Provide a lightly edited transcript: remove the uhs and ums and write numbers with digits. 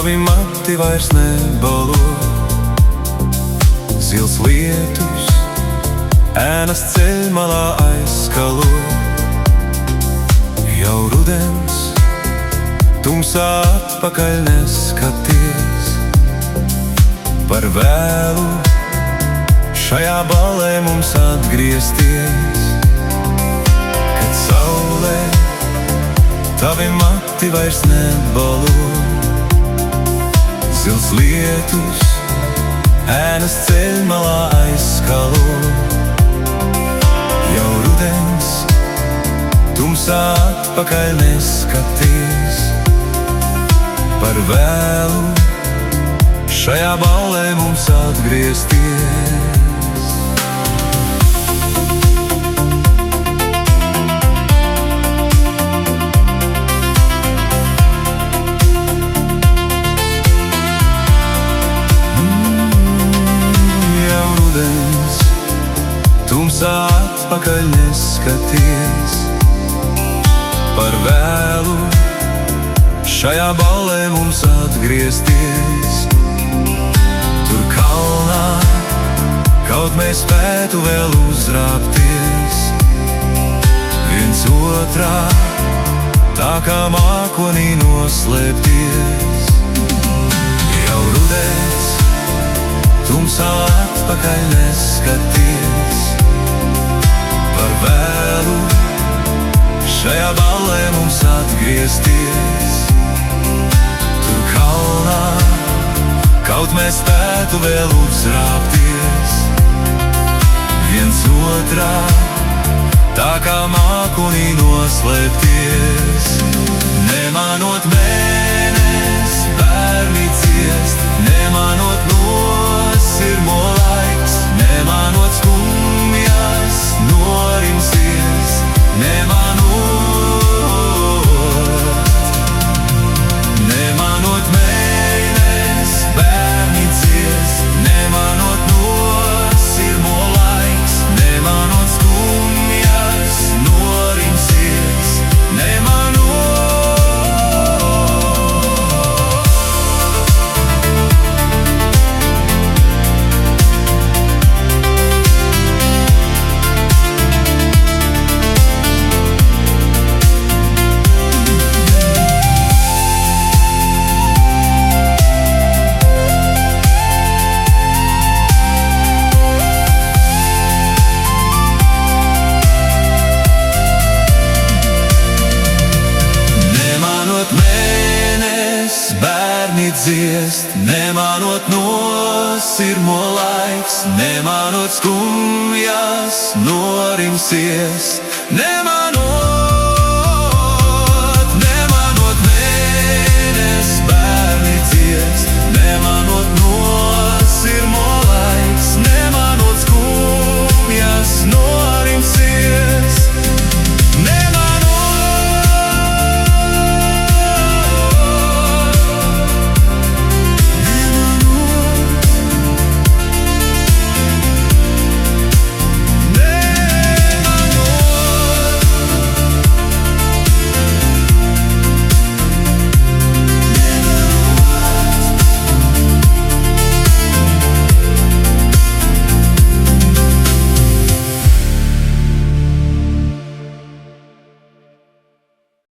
tavi mati vairs nebalo. Zils lietus, ēnas ceļmalā aizskalo. Jau rudens, tumsā atpakaļ neskaties. Par vēlu šajā ballē mums atgriezties. Kad saulē tavi mati vairs nebalo. Zils lietus, ēnas ceļmalā aizskalo. Jau rudens, tumsā atpakaļ neskaties. Par vēlu šajā ballē mums atgriezties. Jau rudens, tumsā atpakaļ neskaties. Par vēlu šajā ballē mums atgriezties. Tur kalnā kaut mēs spētu vēl uzrāpties. Viens otrā, tā kā mākonī noslēpties. Jau rudens, tumsā atpakaļ neskaties. Par vēlu šajā ballē mums atgriezties. Tur kalnā kaut mēs spētu vēl uzrāpties. Viens otrā, tā kā mākonī noslēpties. Nemanot mēnes, bērni ciest. Nemanot nosirmo laiks. Nemanot skumjas, norimsies. Nemanot mēnes, bērni ciest. Nemanot nosirmo laiks. Nemanot skumjas, norimsies. Dziest, nemanot nosirmo laiks. Nemanot skumjas, norimsies. Nemanot